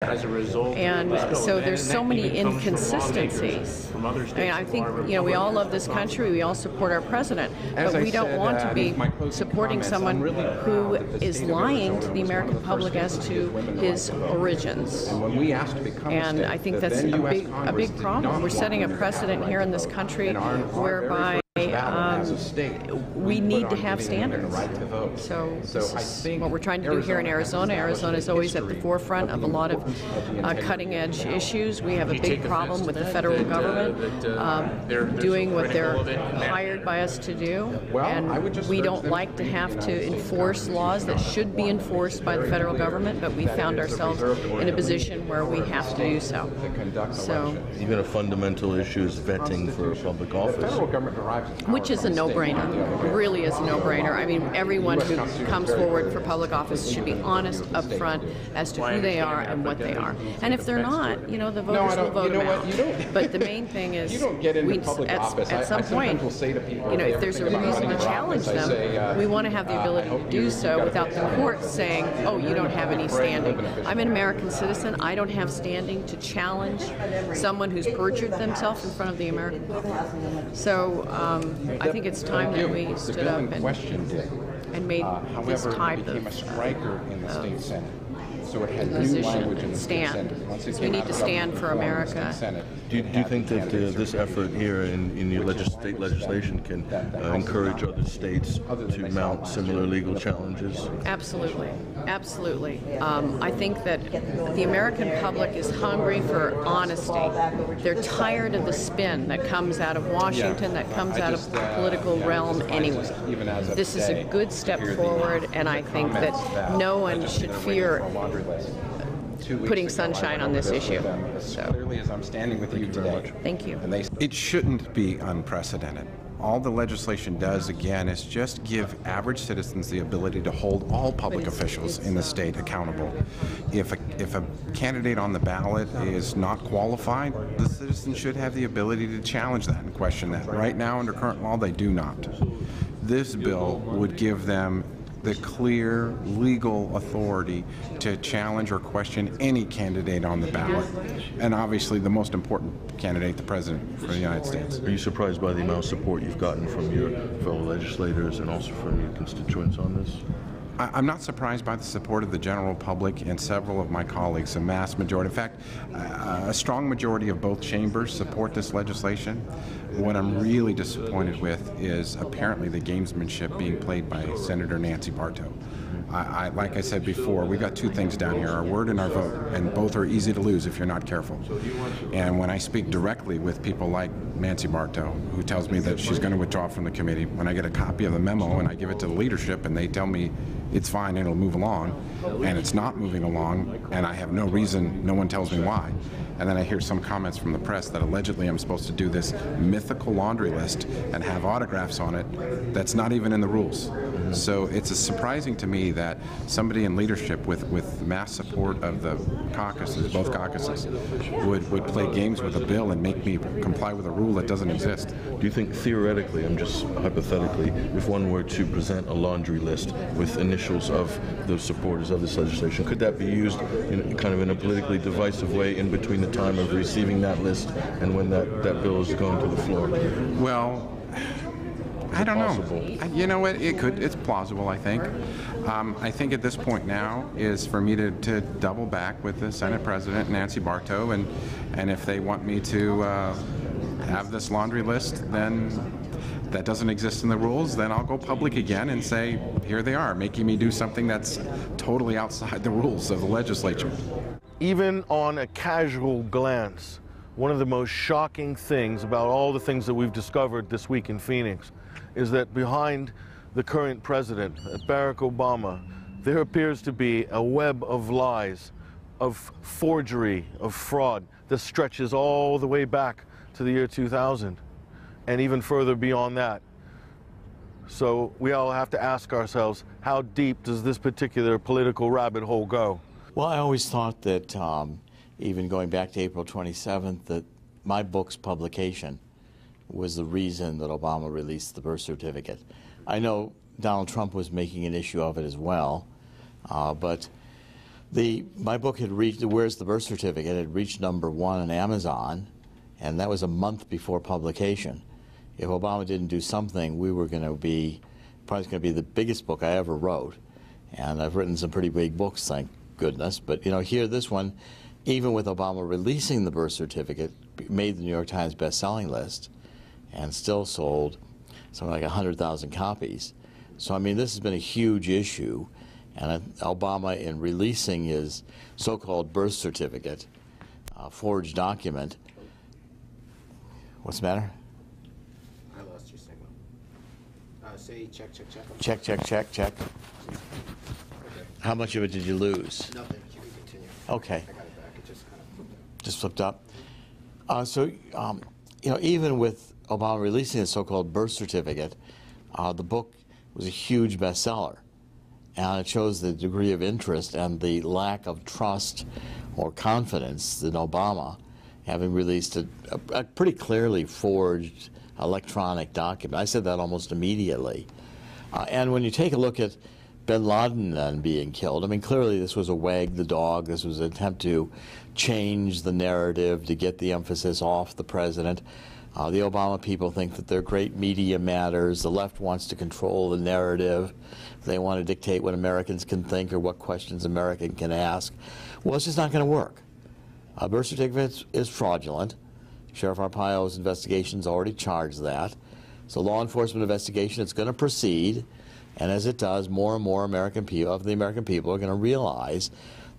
As a result, and so there's so many inconsistencies. I mean, I think, you know, we all love this country, we all support our president, but we don't want to be supporting someone who is lying to the American public as to his origins. And I think that's a big problem. We're setting a precedent here in this country whereby we need to have standards. So this is what we're trying to do here in Arizona. Arizona is always at the forefront of a lot of cutting-edge issues. We have a big problem with the federal government doing what they're hired by us to do, and we don't like to have to enforce laws that should be enforced by the federal government, but we found ourselves in a position where we have to do so. So even a fundamental issue is vetting for public office, which is a no-brainer. It really is a no-brainer. I mean, everyone who comes forward for public office should be honest up front as to who they are and what they are. And if they're not, you know, the voters will vote them out. But the main thing is, at some point, you know, if there's a reason to challenge them, we want to have the ability to do so without the court saying, oh, you don't have any standing. I'm an American citizen. I don't have standing to challenge someone who's perjured themselves in front of the American public. So I think it's time that we stood up and made this type of position and stand. We need to stand for America. Do you think that this effort here in your state legislation can encourage other states to mount similar legal challenges? Absolutely. Absolutely. I think that the American public is hungry for honesty. They're tired of the spin that comes out of Washington, that comes out of the political realm anyway. This is a good step forward, and I think that no one should fear putting sunshine on this issue. So clearly, as I'm standing with you today. Thank you. It shouldn't be unprecedented. All the legislation does, again, is just give average citizens the ability to hold all public officials in the state accountable. If a candidate on the ballot is not qualified, the citizens should have the ability to challenge that and question that. Right now, under current law, they do not. This bill would give them the clear legal authority to challenge or question any candidate on the ballot, and obviously the most important candidate, the President for the United States. Are you surprised by the amount of support you've gotten from your fellow legislators and also from your constituents on this? I'm not surprised by the support of the general public and several of my colleagues, a mass majority. In fact, a strong majority of both chambers support this legislation. What I'm really disappointed with is apparently the gamesmanship being played by Senator Nancy Bartow. Like I said before, we got two things down here, our word and our vote, and both are easy to lose if you're not careful. And when I speak directly with people like Nancy Bartow, who tells me that she's going to withdraw from the committee, when I get a copy of the memo and I give it to the leadership and they tell me it's fine and it'll move along, and it's not moving along, and I have no reason, no one tells me why. And then I hear some comments from the press that allegedly I'm supposed to do this mythical laundry list and have autographs on it that's not even in the rules. So it's surprising to me that somebody in leadership with mass support of the caucuses, both caucuses, would play games with a bill and make me comply with a rule that doesn't exist. Do you think theoretically, I'm just hypothetically, if one were to present a laundry list with initials of the supporters of this legislation, could that be used in kind of in a politically divisive way in between the time of receiving that list and when that bill is going to the floor? Well, I don't know. You know what? It's plausible, I think. I think at this point now is for me to double back with the Senate President, Nancy Bartow, and if they want me to have this laundry list, then that doesn't exist in the rules, then I'll go public again and say, here they are, making me do something that's totally outside the rules of the legislature. Even on a casual glance, one of the most shocking things about all the things that we've discovered this week in Phoenix is that behind the current president, Barack Obama, there appears to be a web of lies, of forgery, of fraud that stretches all the way back to the year 2000 and even further beyond that. So we all have to ask ourselves, how deep does this particular political rabbit hole go? Well, I always thought that, even going back to April 27th, that my book's publication was the reason that Obama released the birth certificate. I know Donald Trump was making an issue of it as well, but My book had reached, Where's the Birth Certificate, had reached #1 on Amazon, and that was a month before publication. If Obama didn't do something, we were going to be, probably going to be the biggest book I ever wrote. And I've written some pretty big books, thank goodness. But you know, here, this one, even with Obama releasing the birth certificate, made the New York Times best-selling list and still sold something like 100,000 copies. So, I mean, this has been a huge issue. And Obama, in releasing his so-called birth certificate, forged document. What's the matter? I lost your signal. Say check, check, check. Check, check, check, check. Okay. How much of it did you lose? Nothing. You can continue. Okay. I got it back. It just kind of flipped out. Just flipped up. You know, even with Obama releasing his so-called birth certificate, the book was a huge bestseller. And it shows the degree of interest and the lack of trust or confidence in Obama, having released a pretty clearly forged electronic document. I said that almost immediately. And when you take a look at bin Laden then being killed, I mean, clearly this was a wag the dog. This was an attempt to change the narrative, to get the emphasis off the president. The Obama people think that their great media matters. The left wants to control the narrative. They want to dictate what Americans can think or what questions Americans can ask. Well, it's just not going to work. A birth certificate is fraudulent. Sheriff Arpaio's investigation's already charged that. So law enforcement investigation, it's going to proceed. And as it does, more and more American people, of the American people are going to realize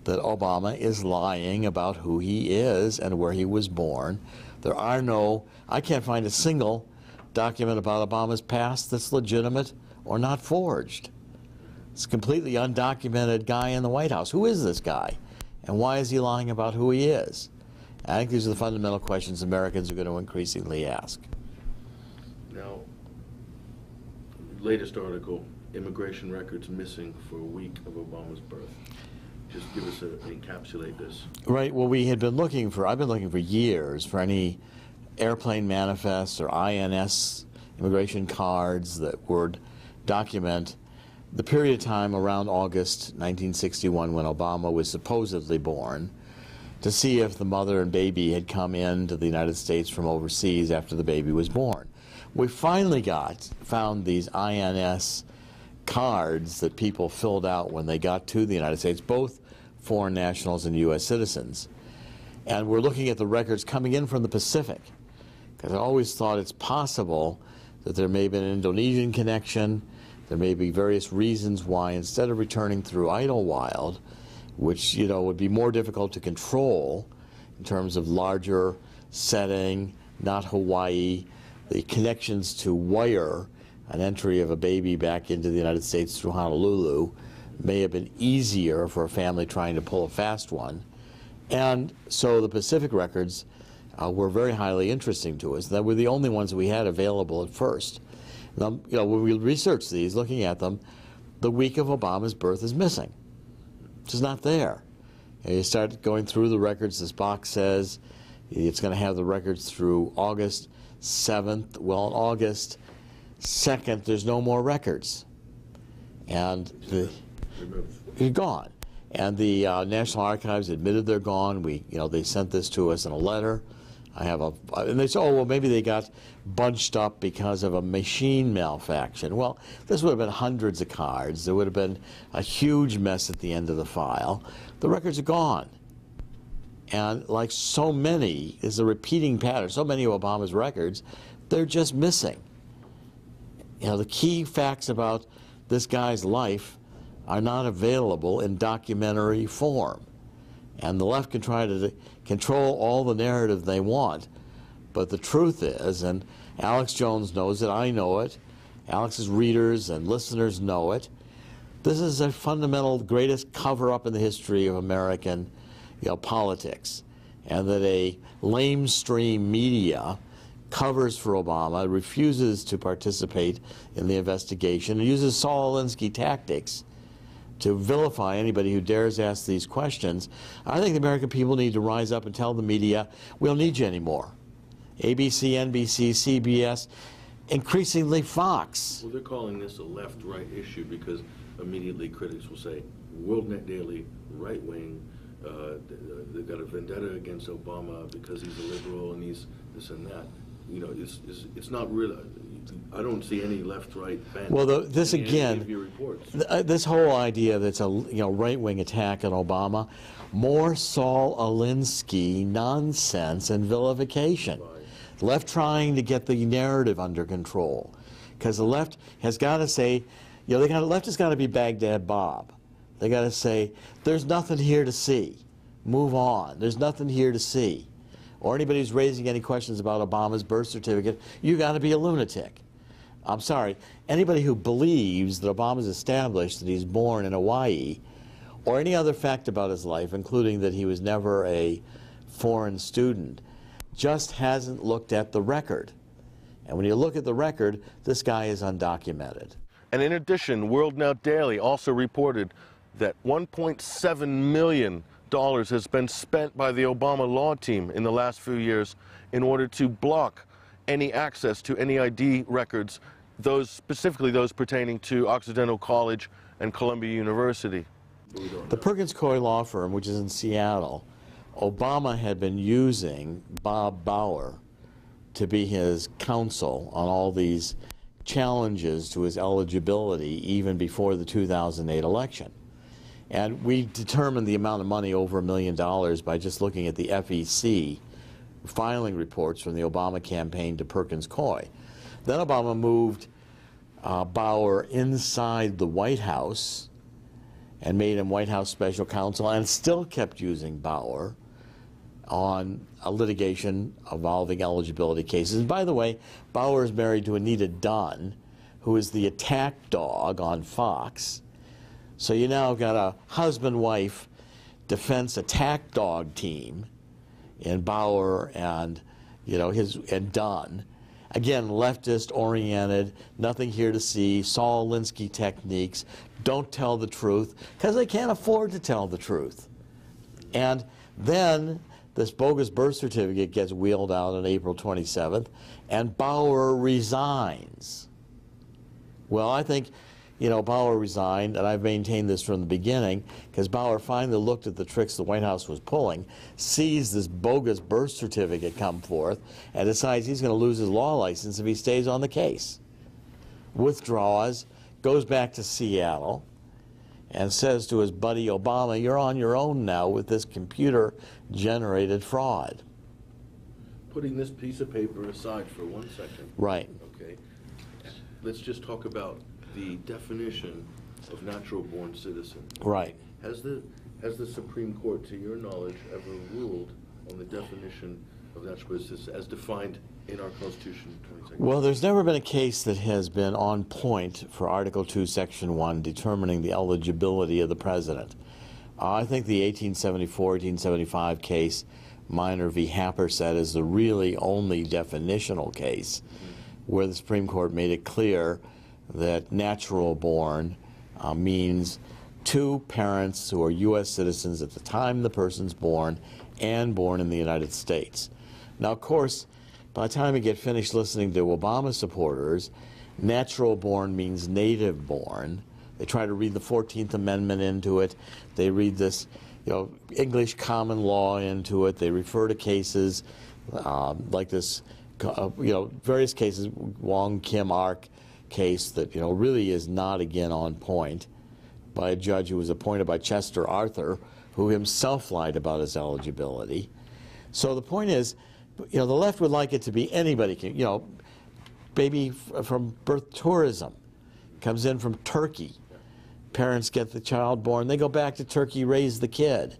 that Obama is lying about who he is and where he was born. There are no, I can't find a single document about Obama's past that's legitimate or not forged. It's a completely undocumented guy in the White House. Who is this guy? And why is he lying about who he is? And I think these are the fundamental questions Americans are going to increasingly ask. Now, latest article, immigration records missing for a week of Obama's birth. Just give us encapsulate this. Right. Well, we had been looking for, I've been looking for years for any airplane manifests or INS immigration cards that would document the period of time around August 1961 when Obama was supposedly born, to see if the mother and baby had come into the United States from overseas after the baby was born. We finally found these INS cards that people filled out when they got to the United States, both foreign nationals and U.S. citizens. And we're looking at the records coming in from the Pacific, because I always thought it's possible that there may have been an Indonesian connection. There may be various reasons why, instead of returning through Idlewild, which, you know, would be more difficult to control in terms of larger setting, not Hawaii, the connections to wire an entry of a baby back into the United States through Honolulu may have been easier for a family trying to pull a fast one. And so the Pacific records were very highly interesting to us. They were the only ones that we had available at first. Now, you know, when we researched these, looking at them, the week of Obama's birth is missing. It's just not there. And you start going through the records, this box says it's going to have the records through August 7th. Well, on August 2nd, there's no more records. And they're gone. And the National Archives admitted they're gone. They sent this to us in a letter. And they said, oh, well, maybe they got bunched up because of a machine malfunction. Well, this would have been hundreds of cards. There would have been a huge mess at the end of the file. The records are gone. And like so many, is a repeating pattern. So many of Obama's records, they're just missing. You know, the key facts about this guy's life are not available in documentary form. And the left can try to control all the narrative they want. But the truth is, and Alex Jones knows it, I know it, Alex's readers and listeners know it, this is a fundamental greatest cover-up in the history of American politics. And that a lamestream media covers for Obama, refuses to participate in the investigation, and uses Saul Alinsky tactics to vilify anybody who dares ask these questions. I think the American people need to rise up and tell the media, we don't need you anymore. ABC, NBC, CBS, increasingly Fox. Well, they're calling this a left-right issue because immediately critics will say, WorldNet Daily, right wing. They've got a vendetta against Obama because he's a liberal and he's this and that. You know, it's not really. I don't see any left-right bent. Well, this again, your reports. This whole idea that's a right-wing attack on Obama, more Saul Alinsky nonsense and vilification. Right. The left trying to get the narrative under control, because the left has got to say, the left has got to be Baghdad Bob. They got to say, there's nothing here to see. Move on. There's nothing here to see. Or anybody who's raising any questions about Obama's birth certificate, you got to be a lunatic. I'm sorry. Anybody who believes that Obama's established that he's born in Hawaii, or any other fact about his life, including that he was never a foreign student, just hasn't looked at the record. And when you look at the record, this guy is undocumented. And in addition, WorldNet Daily also reported that $1.7 million has been spent by the Obama law team in the last few years in order to block any access to any ID records, specifically those pertaining to Occidental College and Columbia University. The Perkins Coie law firm, which is in Seattle, Obama had been using Bob Bauer to be his counsel on all these challenges to his eligibility even before the 2008 election. And we determined the amount of money over $1 million by just looking at the FEC filing reports from the Obama campaign to Perkins Coie. Then Obama moved Bauer inside the White House and made him White House special counsel, and still kept using Bauer on a litigation involving eligibility cases. And by the way, Bauer is married to Anita Dunn, who is the attack dog on Fox. So you now got a husband-wife defense attack dog team in Bauer and and Dunn. Again, leftist-oriented, nothing here to see, Saul Alinsky techniques, don't tell the truth, because they can't afford to tell the truth. And then this bogus birth certificate gets wheeled out on April 27th, and Bauer resigns. Well, I think Bauer resigned, and I've maintained this from the beginning, because Bauer finally looked at the tricks the White House was pulling, sees this bogus birth certificate come forth, and decides he's going to lose his law license if he stays on the case. Withdraws, goes back to Seattle, and says to his buddy Obama, you're on your own now with this computer-generated fraud. Putting this piece of paper aside for 1 second. Right. Okay. Let's just talk about the definition of natural-born citizen. Right. Has the Supreme Court, to your knowledge, ever ruled on the definition of natural-born citizen as defined in our Constitution? Well, there's never been a case that has been on point for Article 2, Section 1, determining the eligibility of the president. I think the 1874-1875 case, Minor v. Happersett, is the really only definitional case where the Supreme Court made it clear that natural born means two parents who are U.S. citizens at the time the person's born and born in the United States. Now, of course, by the time you get finished listening to Obama supporters, natural born means native born. They try to read the 14th Amendment into it. They read this, English common law into it. They refer to cases like this, various cases, Wong Kim Ark case that, really is not, again, on point, by a judge who was appointed by Chester Arthur, who himself lied about his eligibility. So the point is, the left would like it to be anybody can, baby from birth tourism comes in from Turkey. Parents get the child born, they go back to Turkey, raise the kid.